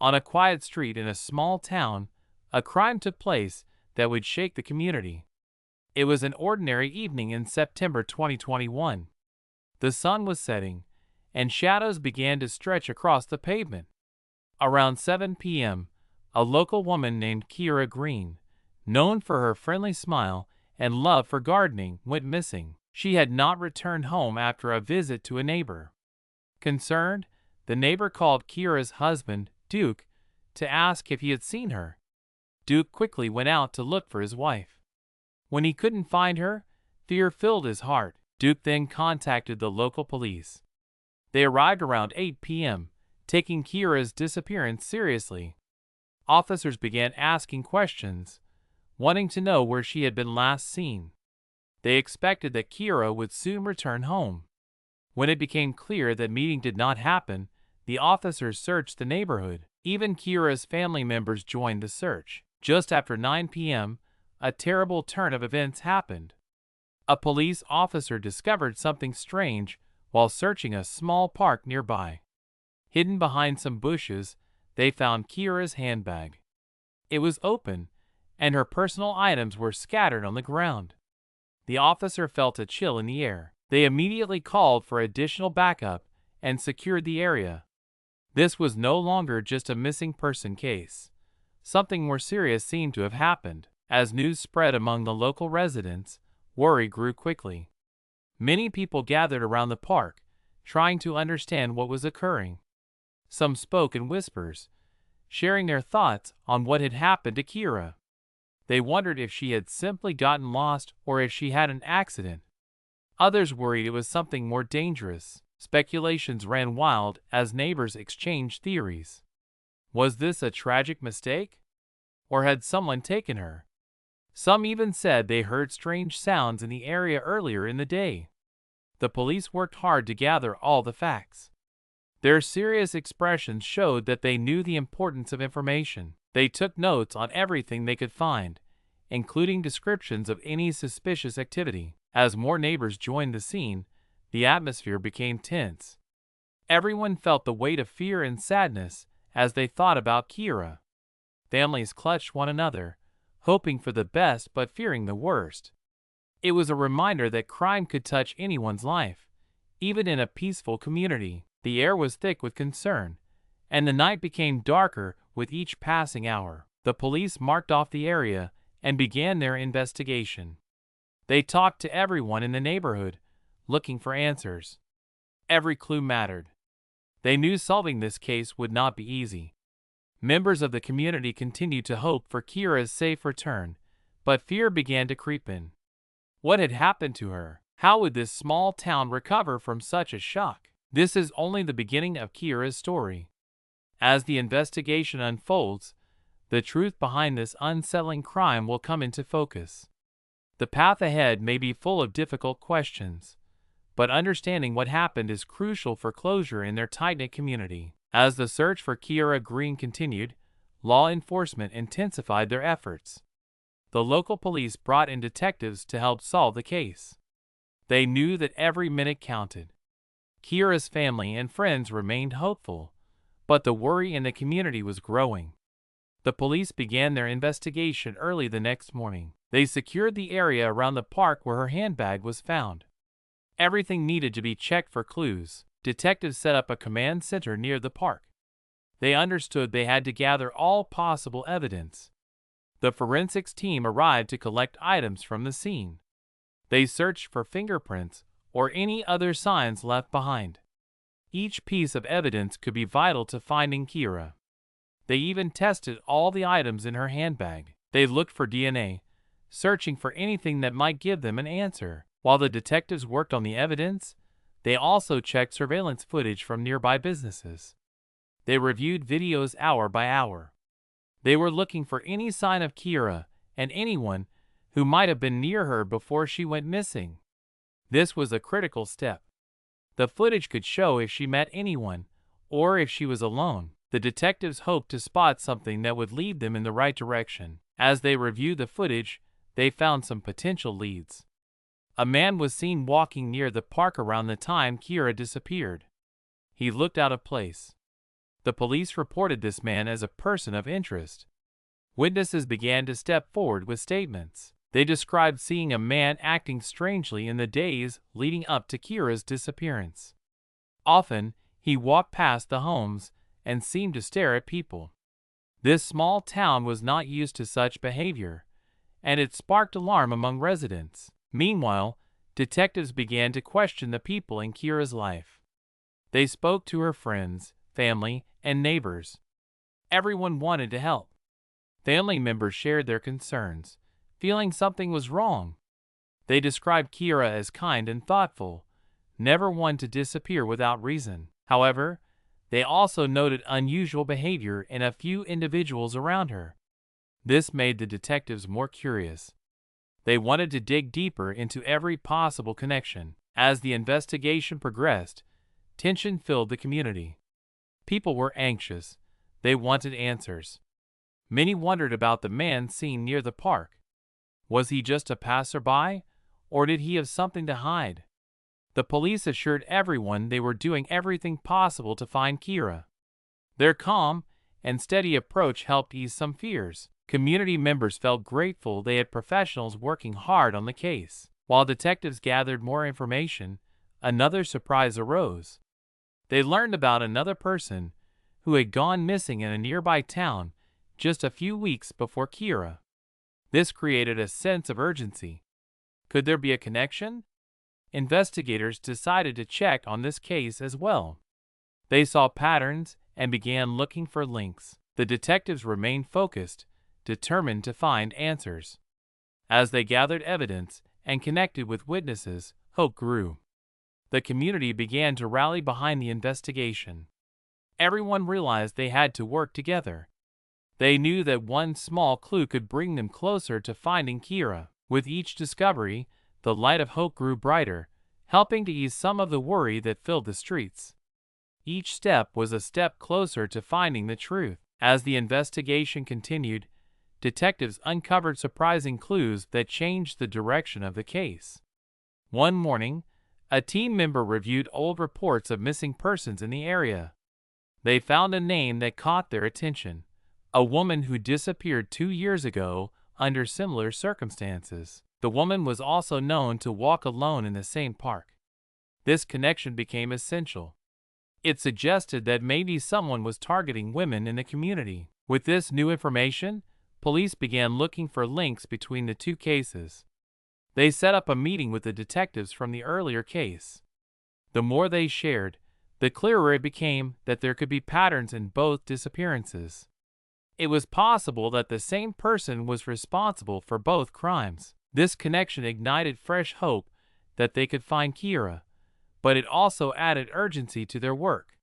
On a quiet street in a small town, a crime took place that would shake the community. It was an ordinary evening in September 2021. The sun was setting, and shadows began to stretch across the pavement. Around 7 p.m., a local woman named Kiera Green, known for her friendly smile and love for gardening, went missing. She had not returned home after a visit to a neighbor. Concerned, the neighbor called Kiera's husband, Duke, to ask if he had seen her. Duke quickly went out to look for his wife. When he couldn't find her, fear filled his heart. Duke then contacted the local police. They arrived around 8 p.m., taking Kiera's disappearance seriously. Officers began asking questions, wanting to know where she had been last seen. They expected that Kiera would soon return home. When it became clear that meeting did not happen, the officers searched the neighborhood. Even Kiera's family members joined the search. Just after 9 p.m., a terrible turn of events happened. A police officer discovered something strange while searching a small park nearby. Hidden behind some bushes, they found Kiera's handbag. It was open, and her personal items were scattered on the ground. The officer felt a chill in the air. They immediately called for additional backup and secured the area. This was no longer just a missing person case. Something more serious seemed to have happened. As news spread among the local residents, worry grew quickly. Many people gathered around the park, trying to understand what was occurring. Some spoke in whispers, sharing their thoughts on what had happened to Kiera. They wondered if she had simply gotten lost or if she had an accident. Others worried it was something more dangerous. Speculations ran wild as neighbors exchanged theories. Was this a tragic mistake? Or had someone taken her? Some even said they heard strange sounds in the area earlier in the day. The police worked hard to gather all the facts. Their serious expressions showed that they knew the importance of information. They took notes on everything they could find, including descriptions of any suspicious activity. As more neighbors joined the scene, the atmosphere became tense. Everyone felt the weight of fear and sadness as they thought about Kiera. Families clutched one another, hoping for the best but fearing the worst. It was a reminder that crime could touch anyone's life, even in a peaceful community. The air was thick with concern, and the night became darker with each passing hour. The police marked off the area and began their investigation. They talked to everyone in the neighborhood, looking for answers. Every clue mattered. They knew solving this case would not be easy. Members of the community continued to hope for Kiera's safe return, but fear began to creep in. What had happened to her? How would this small town recover from such a shock? This is only the beginning of Kiera's story. As the investigation unfolds, the truth behind this unsettling crime will come into focus. The path ahead may be full of difficult questions, but understanding what happened is crucial for closure in their tight-knit community. As the search for Kiera Green continued, law enforcement intensified their efforts. The local police brought in detectives to help solve the case. They knew that every minute counted. Kiera's family and friends remained hopeful, but the worry in the community was growing. The police began their investigation early the next morning. They secured the area around the park where her handbag was found. Everything needed to be checked for clues. Detectives set up a command center near the park. They understood they had to gather all possible evidence. The forensics team arrived to collect items from the scene. They searched for fingerprints or any other signs left behind. Each piece of evidence could be vital to finding Kiera. They even tested all the items in her handbag. They looked for DNA, searching for anything that might give them an answer. While the detectives worked on the evidence, they also checked surveillance footage from nearby businesses. They reviewed videos hour by hour. They were looking for any sign of Kiera and anyone who might have been near her before she went missing. This was a critical step. The footage could show if she met anyone or if she was alone. The detectives hoped to spot something that would lead them in the right direction. As they reviewed the footage, they found some potential leads. A man was seen walking near the park around the time Kiera disappeared. He looked out of place. The police reported this man as a person of interest. Witnesses began to step forward with statements. They described seeing a man acting strangely in the days leading up to Kiera's disappearance. Often, he walked past the homes and seemed to stare at people. This small town was not used to such behavior, and it sparked alarm among residents. Meanwhile, detectives began to question the people in Kiera's life. They spoke to her friends, family, and neighbors. Everyone wanted to help. Family members shared their concerns, feeling something was wrong. They described Kiera as kind and thoughtful, never one to disappear without reason. However, they also noted unusual behavior in a few individuals around her. This made the detectives more curious. They wanted to dig deeper into every possible connection. As the investigation progressed, tension filled the community. People were anxious. They wanted answers. Many wondered about the man seen near the park. Was he just a passerby, or did he have something to hide? The police assured everyone they were doing everything possible to find Kiera. Their calm and steady approach helped ease some fears. Community members felt grateful they had professionals working hard on the case. While detectives gathered more information, another surprise arose. They learned about another person who had gone missing in a nearby town just a few weeks before Kiera. This created a sense of urgency. Could there be a connection? Investigators decided to check on this case as well. They saw patterns and began looking for links. The detectives remained focused, determined to find answers. As they gathered evidence and connected with witnesses, hope grew. The community began to rally behind the investigation. Everyone realized they had to work together. They knew that one small clue could bring them closer to finding Kiera. With each discovery, the light of hope grew brighter, helping to ease some of the worry that filled the streets. Each step was a step closer to finding the truth. As the investigation continued, detectives uncovered surprising clues that changed the direction of the case. One morning, a team member reviewed old reports of missing persons in the area. They found a name that caught their attention: a woman who disappeared 2 years ago under similar circumstances. The woman was also known to walk alone in the same park. This connection became essential. It suggested that maybe someone was targeting women in the community. With this new information, police began looking for links between the two cases. They set up a meeting with the detectives from the earlier case. The more they shared, the clearer it became that there could be patterns in both disappearances. It was possible that the same person was responsible for both crimes. This connection ignited fresh hope that they could find Kiera, but it also added urgency to their work.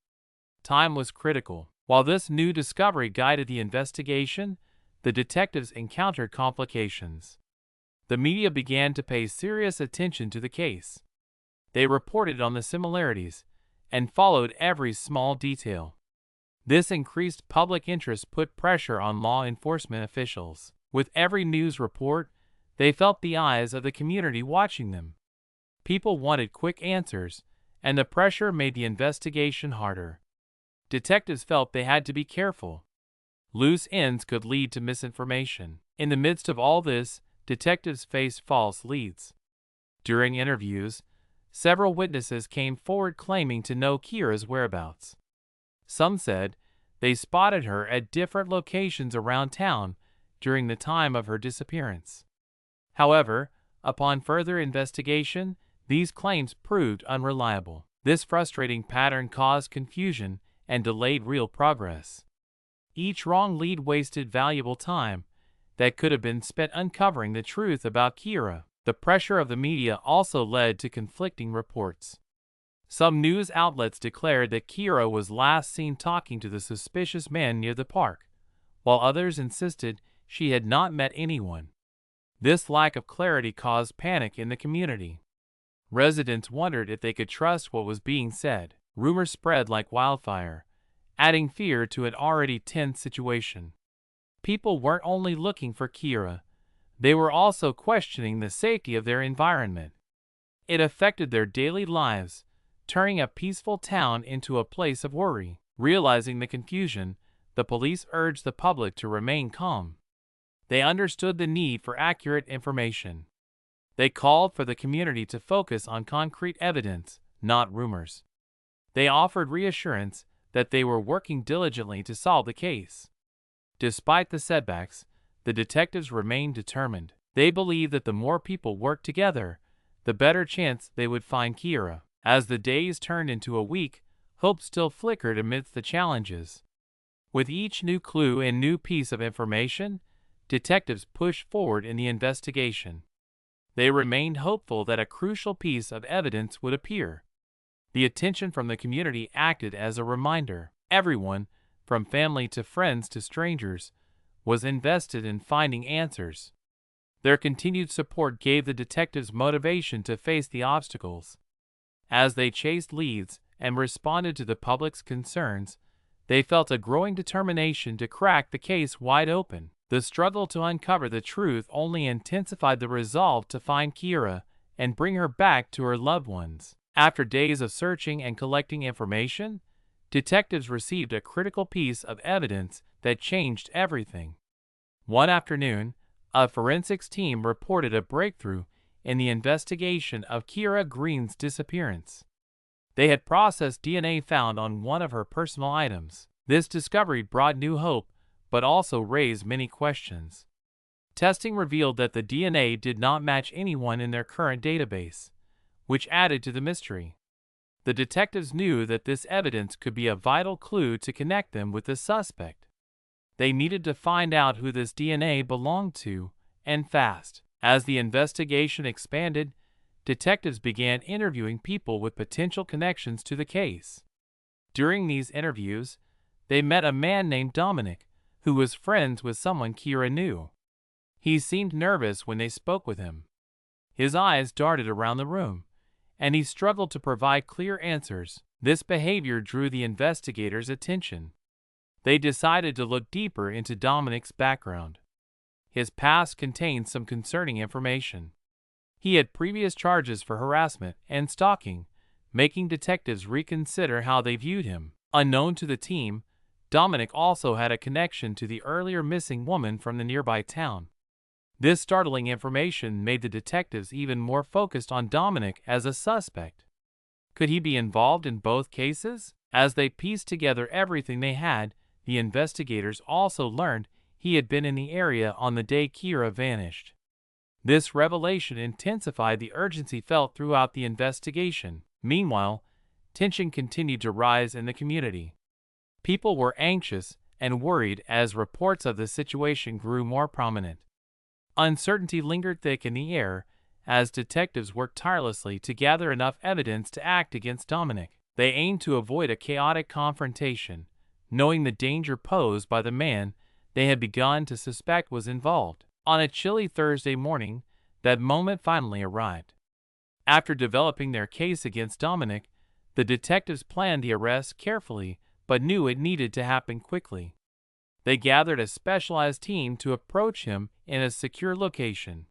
Time was critical. While this new discovery guided the investigation, the detectives encountered complications. The media began to pay serious attention to the case. They reported on the similarities and followed every small detail. This increased public interest put pressure on law enforcement officials. With every news report, they felt the eyes of the community watching them. People wanted quick answers, and the pressure made the investigation harder. Detectives felt they had to be careful. Loose ends could lead to misinformation. In the midst of all this, detectives faced false leads. During interviews, several witnesses came forward claiming to know Kiera's whereabouts. Some said they spotted her at different locations around town during the time of her disappearance. However, upon further investigation, these claims proved unreliable. This frustrating pattern caused confusion and delayed real progress. Each wrong lead wasted valuable time that could have been spent uncovering the truth about Kiera. The pressure of the media also led to conflicting reports. Some news outlets declared that Kiera was last seen talking to the suspicious man near the park, while others insisted she had not met anyone. This lack of clarity caused panic in the community. Residents wondered if they could trust what was being said. Rumors spread like wildfire, adding fear to an already tense situation. People weren't only looking for Kiera, they were also questioning the safety of their environment. It affected their daily lives, turning a peaceful town into a place of worry. Realizing the confusion, the police urged the public to remain calm. They understood the need for accurate information. They called for the community to focus on concrete evidence, not rumors. They offered reassurance that they were working diligently to solve the case. Despite the setbacks, the detectives remained determined. They believed that the more people worked together, the better chance they would find Kiera. As the days turned into a week, hope still flickered amidst the challenges. With each new clue and new piece of information, detectives pushed forward in the investigation. They remained hopeful that a crucial piece of evidence would appear. The attention from the community acted as a reminder. Everyone, from family to friends to strangers, was invested in finding answers. Their continued support gave the detectives motivation to face the obstacles. As they chased leads and responded to the public's concerns, they felt a growing determination to crack the case wide open. The struggle to uncover the truth only intensified the resolve to find Kiera and bring her back to her loved ones. After days of searching and collecting information, detectives received a critical piece of evidence that changed everything. One afternoon, a forensics team reported a breakthrough in the investigation of Kiera Green's disappearance. They had processed DNA found on one of her personal items. This discovery brought new hope, but also raised many questions. Testing revealed that the DNA did not match anyone in their current database, which added to the mystery. The detectives knew that this evidence could be a vital clue to connect them with the suspect. They needed to find out who this DNA belonged to, and fast. As the investigation expanded, detectives began interviewing people with potential connections to the case. During these interviews, they met a man named Dominic, who was friends with someone Kiera knew. He seemed nervous when they spoke with him. His eyes darted around the room, and he struggled to provide clear answers. This behavior drew the investigators' attention. They decided to look deeper into Dominic's background. His past contained some concerning information. He had previous charges for harassment and stalking, making detectives reconsider how they viewed him. Unknown to the team, Dominic also had a connection to the earlier missing woman from the nearby town. This startling information made the detectives even more focused on Dominic as a suspect. Could he be involved in both cases? As they pieced together everything they had, the investigators also learned he had been in the area on the day Kiera vanished. This revelation intensified the urgency felt throughout the investigation. Meanwhile, tension continued to rise in the community. People were anxious and worried as reports of the situation grew more prominent. Uncertainty lingered thick in the air as detectives worked tirelessly to gather enough evidence to act against Dominic. They aimed to avoid a chaotic confrontation, knowing the danger posed by the man they had begun to suspect was involved. On a chilly Thursday morning, that moment finally arrived. After developing their case against Dominic, the detectives planned the arrest carefully but knew it needed to happen quickly. They gathered a specialized team to approach him in a secure location.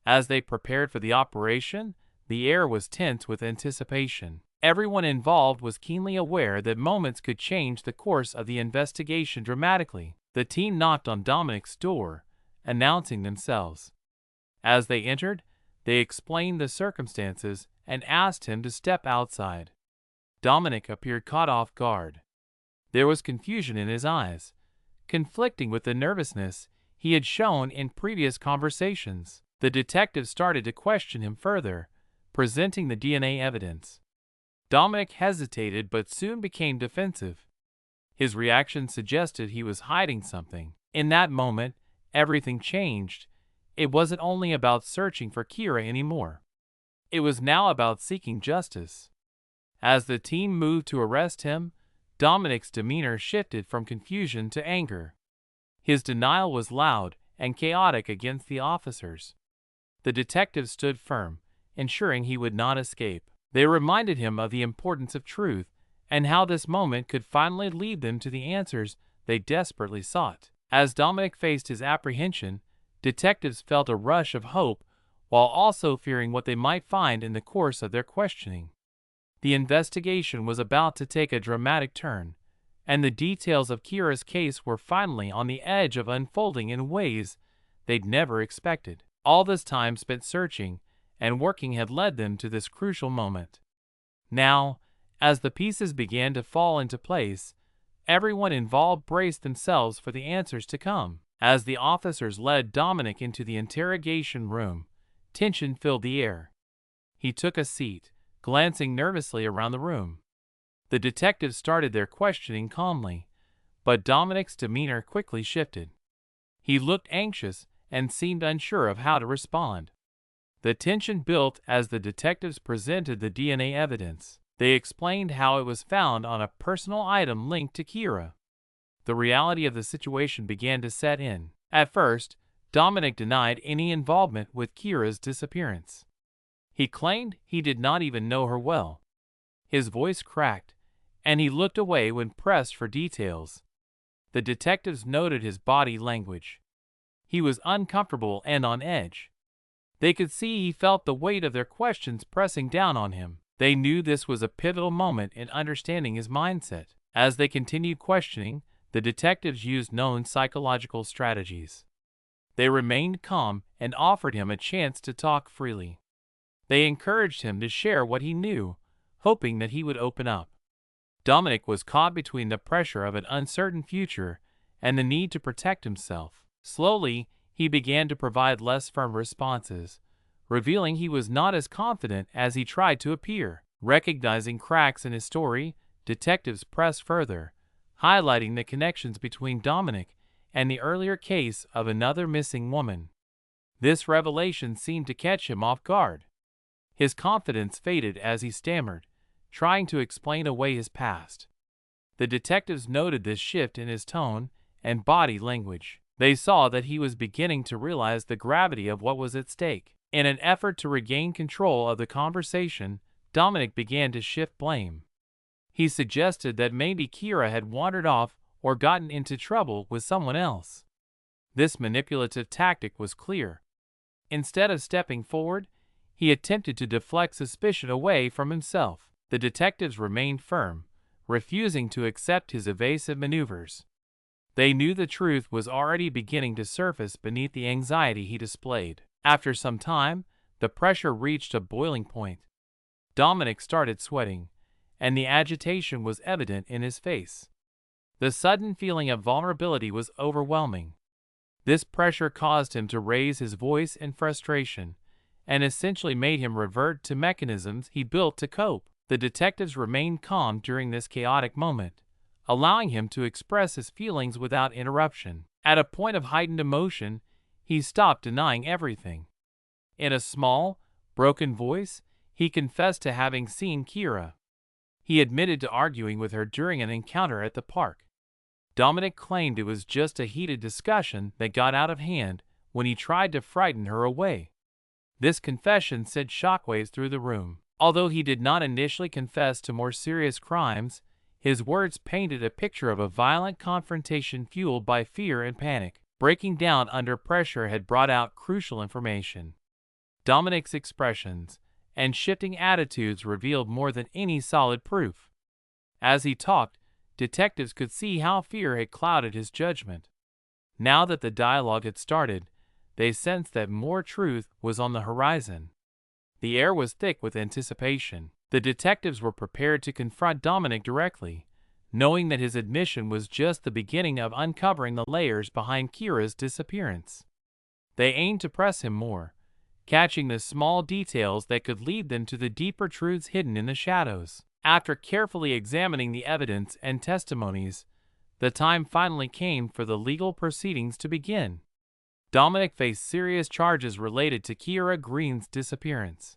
As they prepared for the operation, the air was tense with anticipation. Everyone involved was keenly aware that moments could change the course of the investigation dramatically. The team knocked on Dominic's door, announcing themselves. As they entered, they explained the circumstances and asked him to step outside. Dominic appeared caught off guard. There was confusion in his eyes, conflicting with the nervousness he had shown in previous conversations. The detective started to question him further, presenting the DNA evidence. Dominic hesitated but soon became defensive. His reaction suggested he was hiding something. In that moment, everything changed. It wasn't only about searching for Kiera anymore. It was now about seeking justice. As the team moved to arrest him, Dominic's demeanor shifted from confusion to anger. His denial was loud and chaotic against the officers. The detectives stood firm, ensuring he would not escape. They reminded him of the importance of truth and how this moment could finally lead them to the answers they desperately sought. As Dominic faced his apprehension, detectives felt a rush of hope while also fearing what they might find in the course of their questioning. The investigation was about to take a dramatic turn, and the details of Kiera's case were finally on the edge of unfolding in ways they'd never expected. All this time spent searching and working had led them to this crucial moment. Now, as the pieces began to fall into place, everyone involved braced themselves for the answers to come. As the officers led Dominic into the interrogation room, tension filled the air. He took a seat, glancing nervously around the room. The detectives started their questioning calmly, but Dominic's demeanor quickly shifted. He looked anxious and seemed unsure of how to respond. The tension built as the detectives presented the DNA evidence. They explained how it was found on a personal item linked to Kiera. The reality of the situation began to set in. At first, Dominic denied any involvement with Kiera's disappearance. He claimed he did not even know her well. His voice cracked, and he looked away when pressed for details. The detectives noted his body language. He was uncomfortable and on edge. They could see he felt the weight of their questions pressing down on him. They knew this was a pivotal moment in understanding his mindset. As they continued questioning, the detectives used known psychological strategies. They remained calm and offered him a chance to talk freely. They encouraged him to share what he knew, hoping that he would open up. Dominic was caught between the pressure of an uncertain future and the need to protect himself. Slowly, he began to provide less firm responses, revealing he was not as confident as he tried to appear. Recognizing cracks in his story, detectives pressed further, highlighting the connections between Dominic and the earlier case of another missing woman. This revelation seemed to catch him off guard. His confidence faded as he stammered, trying to explain away his past. The detectives noted this shift in his tone and body language. They saw that he was beginning to realize the gravity of what was at stake. In an effort to regain control of the conversation, Dominic began to shift blame. He suggested that maybe Kiera had wandered off or gotten into trouble with someone else. This manipulative tactic was clear. Instead of stepping forward, he attempted to deflect suspicion away from himself. The detectives remained firm, refusing to accept his evasive maneuvers. They knew the truth was already beginning to surface beneath the anxiety he displayed. After some time, the pressure reached a boiling point. Dominic started sweating, and the agitation was evident in his face. The sudden feeling of vulnerability was overwhelming. This pressure caused him to raise his voice in frustration, and essentially made him revert to mechanisms he built to cope. The detectives remained calm during this chaotic moment, allowing him to express his feelings without interruption. At a point of heightened emotion, he stopped denying everything. In a small, broken voice, he confessed to having seen Kiera. He admitted to arguing with her during an encounter at the park. Dominic claimed it was just a heated discussion that got out of hand when he tried to frighten her away. This confession sent shockwaves through the room. Although he did not initially confess to more serious crimes, his words painted a picture of a violent confrontation fueled by fear and panic. Breaking down under pressure had brought out crucial information. Dominic's expressions and shifting attitudes revealed more than any solid proof. As he talked, detectives could see how fear had clouded his judgment. Now that the dialogue had started, they sensed that more truth was on the horizon. The air was thick with anticipation. The detectives were prepared to confront Dominic directly, knowing that his admission was just the beginning of uncovering the layers behind Kiera's disappearance. They aimed to press him more, catching the small details that could lead them to the deeper truths hidden in the shadows. After carefully examining the evidence and testimonies, the time finally came for the legal proceedings to begin. Dominic faced serious charges related to Kiera Green's disappearance.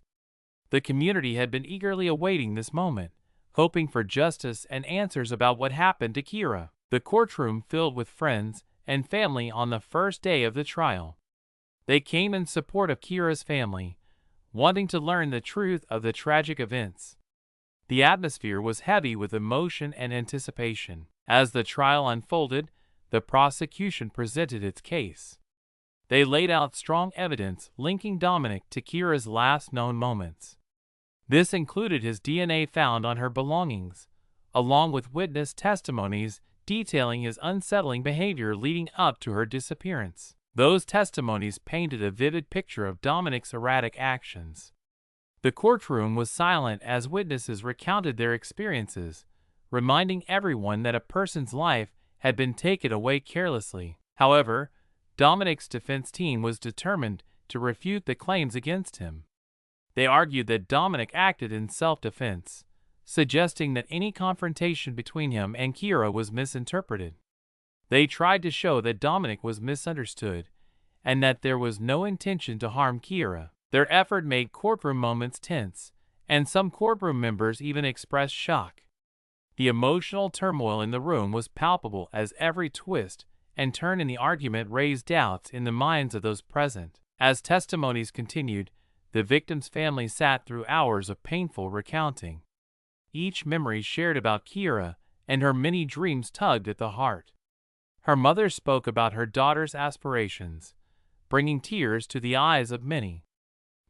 The community had been eagerly awaiting this moment, hoping for justice and answers about what happened to Kiera. The courtroom filled with friends and family on the first day of the trial. They came in support of Kiera's family, wanting to learn the truth of the tragic events. The atmosphere was heavy with emotion and anticipation. As the trial unfolded, the prosecution presented its case. They laid out strong evidence linking Dominic to Kiera's last known moments. This included his DNA found on her belongings, along with witness testimonies detailing his unsettling behavior leading up to her disappearance. Those testimonies painted a vivid picture of Dominic's erratic actions. The courtroom was silent as witnesses recounted their experiences, reminding everyone that a person's life had been taken away carelessly. However, Dominic's defense team was determined to refute the claims against him. They argued that Dominic acted in self-defense, suggesting that any confrontation between him and Kiera was misinterpreted. They tried to show that Dominic was misunderstood and that there was no intention to harm Kiera. Their effort made courtroom moments tense, and some courtroom members even expressed shock. The emotional turmoil in the room was palpable as every twist and turn in the argument raised doubts in the minds of those present. As testimonies continued, the victim's family sat through hours of painful recounting. Each memory shared about Kiera and her many dreams tugged at the heart. Her mother spoke about her daughter's aspirations, bringing tears to the eyes of many.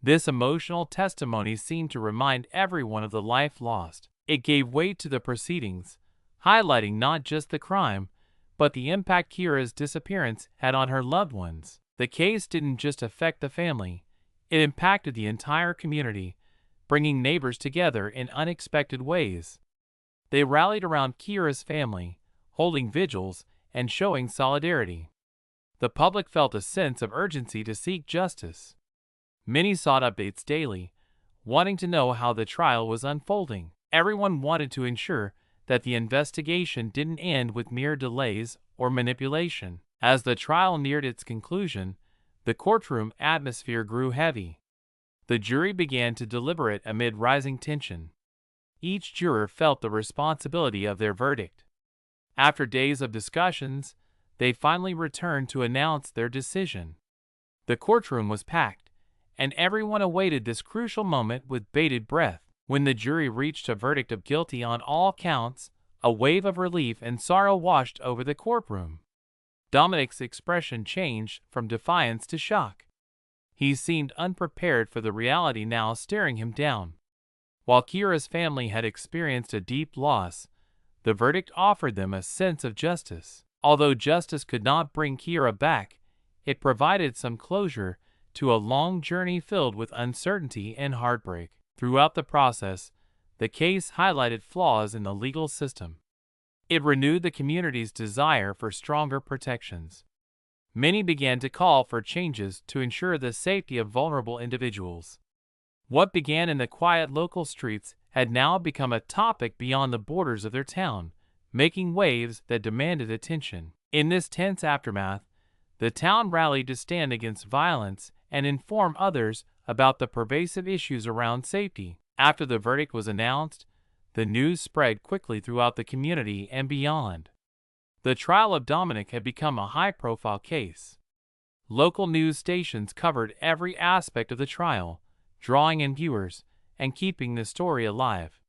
This emotional testimony seemed to remind everyone of the life lost. It gave weight to the proceedings, highlighting not just the crime, but the impact Kiera's disappearance had on her loved ones. The case didn't just affect the family, it impacted the entire community, bringing neighbors together in unexpected ways. They rallied around Kiera's family, holding vigils and showing solidarity. The public felt a sense of urgency to seek justice. Many sought updates daily, wanting to know how the trial was unfolding. Everyone wanted to ensure that the investigation didn't end with mere delays or manipulation. As the trial neared its conclusion, the courtroom atmosphere grew heavy. The jury began to deliberate amid rising tension. Each juror felt the responsibility of their verdict. After days of discussions, they finally returned to announce their decision. The courtroom was packed, and everyone awaited this crucial moment with bated breath. When the jury reached a verdict of guilty on all counts, a wave of relief and sorrow washed over the courtroom. Dominic's expression changed from defiance to shock. He seemed unprepared for the reality now staring him down. While Kiera's family had experienced a deep loss, the verdict offered them a sense of justice. Although justice could not bring Kiera back, it provided some closure to a long journey filled with uncertainty and heartbreak. Throughout the process, the case highlighted flaws in the legal system. It renewed the community's desire for stronger protections. Many began to call for changes to ensure the safety of vulnerable individuals. What began in the quiet local streets had now become a topic beyond the borders of their town, making waves that demanded attention. In this tense aftermath, the town rallied to stand against violence and inform others about the pervasive issues around safety. After the verdict was announced, the news spread quickly throughout the community and beyond. The trial of Dominic had become a high-profile case. Local news stations covered every aspect of the trial, drawing in viewers and keeping the story alive.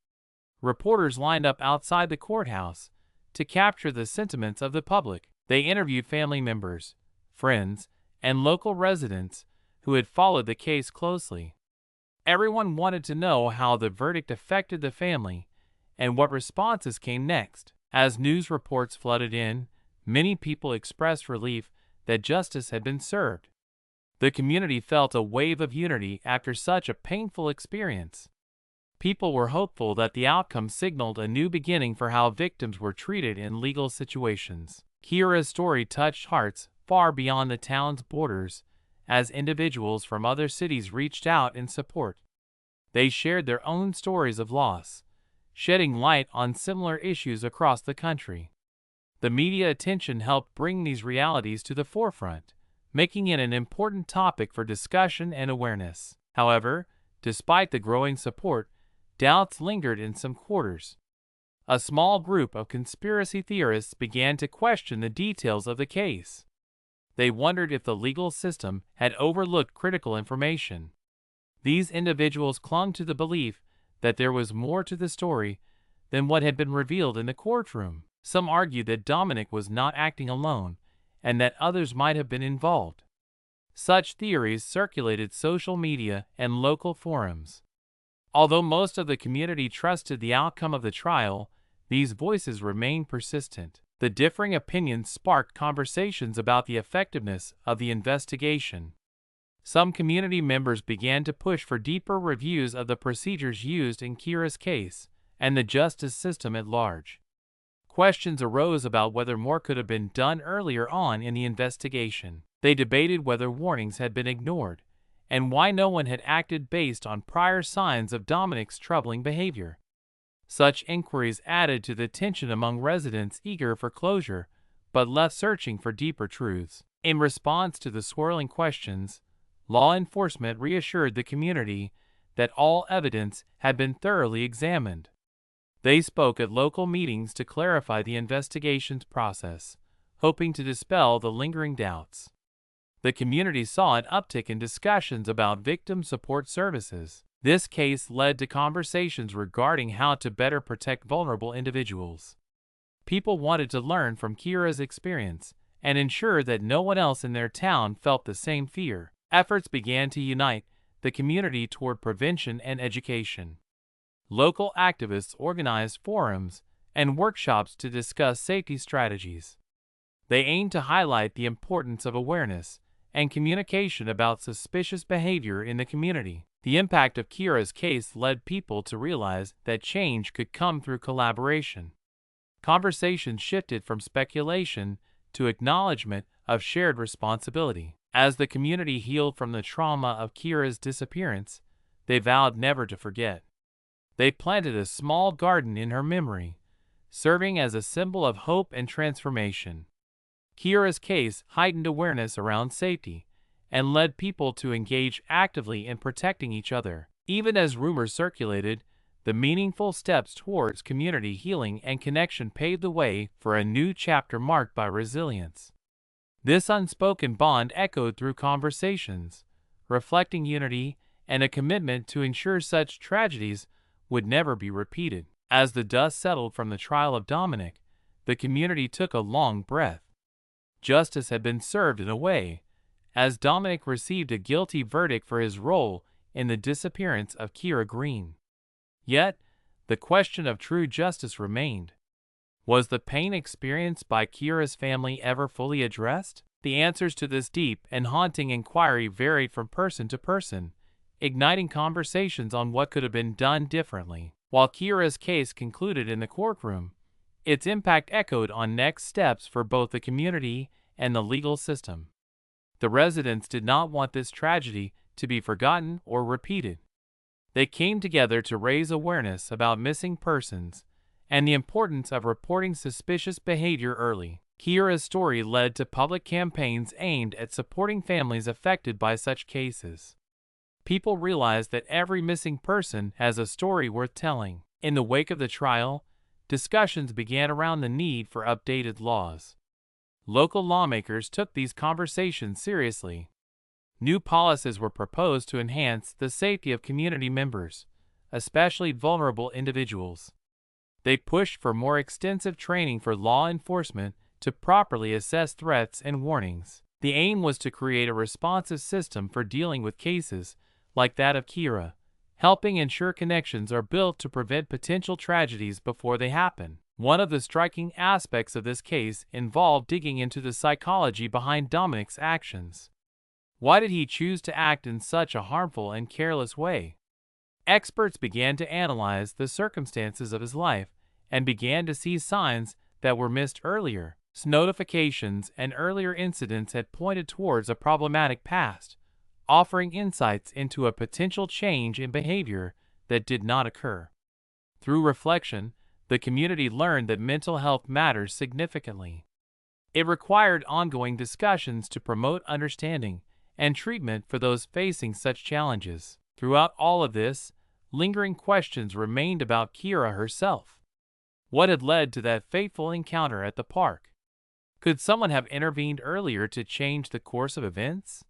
Reporters lined up outside the courthouse to capture the sentiments of the public. They interviewed family members, friends, and local residents who had followed the case closely. Everyone wanted to know how the verdict affected the family and what responses came next. As news reports flooded in, many people expressed relief that justice had been served. The community felt a wave of unity after such a painful experience. People were hopeful that the outcome signaled a new beginning for how victims were treated in legal situations. Kiera's story touched hearts far beyond the town's borders, as individuals from other cities reached out in support. They shared their own stories of loss, shedding light on similar issues across the country. The media attention helped bring these realities to the forefront, making it an important topic for discussion and awareness. However, despite the growing support, doubts lingered in some quarters. A small group of conspiracy theorists began to question the details of the case. They wondered if the legal system had overlooked critical information. These individuals clung to the belief that there was more to the story than what had been revealed in the courtroom. Some argued that Dominic was not acting alone and that others might have been involved. Such theories circulated social media and local forums. Although most of the community trusted the outcome of the trial, these voices remained persistent. The differing opinions sparked conversations about the effectiveness of the investigation. Some community members began to push for deeper reviews of the procedures used in Kiera's case and the justice system at large. Questions arose about whether more could have been done earlier on in the investigation. They debated whether warnings had been ignored and why no one had acted based on prior signs of Dominic's troubling behavior. Such inquiries added to the tension among residents eager for closure, but left searching for deeper truths. In response to the swirling questions, law enforcement reassured the community that all evidence had been thoroughly examined. They spoke at local meetings to clarify the investigation's process, hoping to dispel the lingering doubts. The community saw an uptick in discussions about victim support services. This case led to conversations regarding how to better protect vulnerable individuals. People wanted to learn from Kiera's experience and ensure that no one else in their town felt the same fear. Efforts began to unite the community toward prevention and education. Local activists organized forums and workshops to discuss safety strategies. They aimed to highlight the importance of awareness and communication about suspicious behavior in the community. The impact of Kiera's case led people to realize that change could come through collaboration. Conversations shifted from speculation to acknowledgement of shared responsibility. As the community healed from the trauma of Kiera's disappearance, they vowed never to forget. They planted a small garden in her memory, serving as a symbol of hope and transformation. Kiera's case heightened awareness around safety and led people to engage actively in protecting each other. Even as rumors circulated, the meaningful steps towards community healing and connection paved the way for a new chapter marked by resilience. This unspoken bond echoed through conversations, reflecting unity and a commitment to ensure such tragedies would never be repeated. As the dust settled from the trial of Dominic, the community took a long breath. Justice had been served in a way, as Dominic received a guilty verdict for his role in the disappearance of Kiera Green. Yet, the question of true justice remained. Was the pain experienced by Kiera's family ever fully addressed? The answers to this deep and haunting inquiry varied from person to person, igniting conversations on what could have been done differently. While Kiera's case concluded in the courtroom, its impact echoed on next steps for both the community and the legal system. The residents did not want this tragedy to be forgotten or repeated. They came together to raise awareness about missing persons and the importance of reporting suspicious behavior early. Kiera's story led to public campaigns aimed at supporting families affected by such cases. People realized that every missing person has a story worth telling. In the wake of the trial, discussions began around the need for updated laws. Local lawmakers took these conversations seriously. New policies were proposed to enhance the safety of community members, especially vulnerable individuals. They pushed for more extensive training for law enforcement to properly assess threats and warnings. The aim was to create a responsive system for dealing with cases like that of Kiera, helping ensure connections are built to prevent potential tragedies before they happen. One of the striking aspects of this case involved digging into the psychology behind Dominic's actions. Why did he choose to act in such a harmful and careless way? Experts began to analyze the circumstances of his life and began to see signs that were missed earlier. Notifications and earlier incidents had pointed towards a problematic past, offering insights into a potential change in behavior that did not occur. Through reflection, the community learned that mental health matters significantly. It required ongoing discussions to promote understanding and treatment for those facing such challenges. Throughout all of this, lingering questions remained about Kiera herself. What had led to that fateful encounter at the park? Could someone have intervened earlier to change the course of events?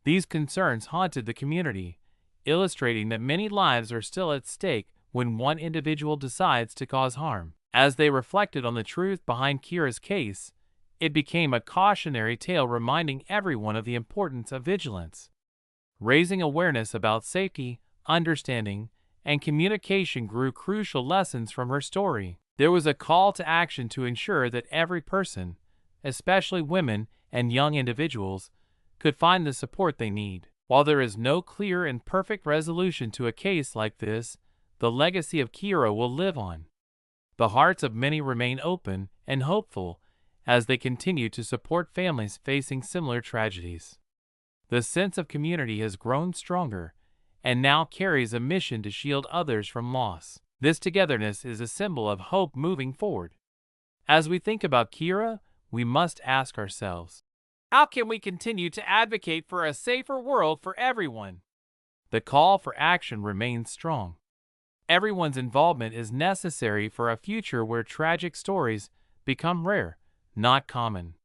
These concerns haunted the community, illustrating that many lives are still at stake when one individual decides to cause harm. As they reflected on the truth behind Kiera's case, it became a cautionary tale reminding everyone of the importance of vigilance. Raising awareness about safety, understanding, and communication grew crucial lessons from her story. There was a call to action to ensure that every person, especially women and young individuals, could find the support they need. While there is no clear and perfect resolution to a case like this, the legacy of Kiera will live on. The hearts of many remain open and hopeful as they continue to support families facing similar tragedies. The sense of community has grown stronger and now carries a mission to shield others from loss. This togetherness is a symbol of hope moving forward. As we think about Kiera, we must ask ourselves, how can we continue to advocate for a safer world for everyone? The call for action remains strong. Everyone's involvement is necessary for a future where tragic stories become rare, not common.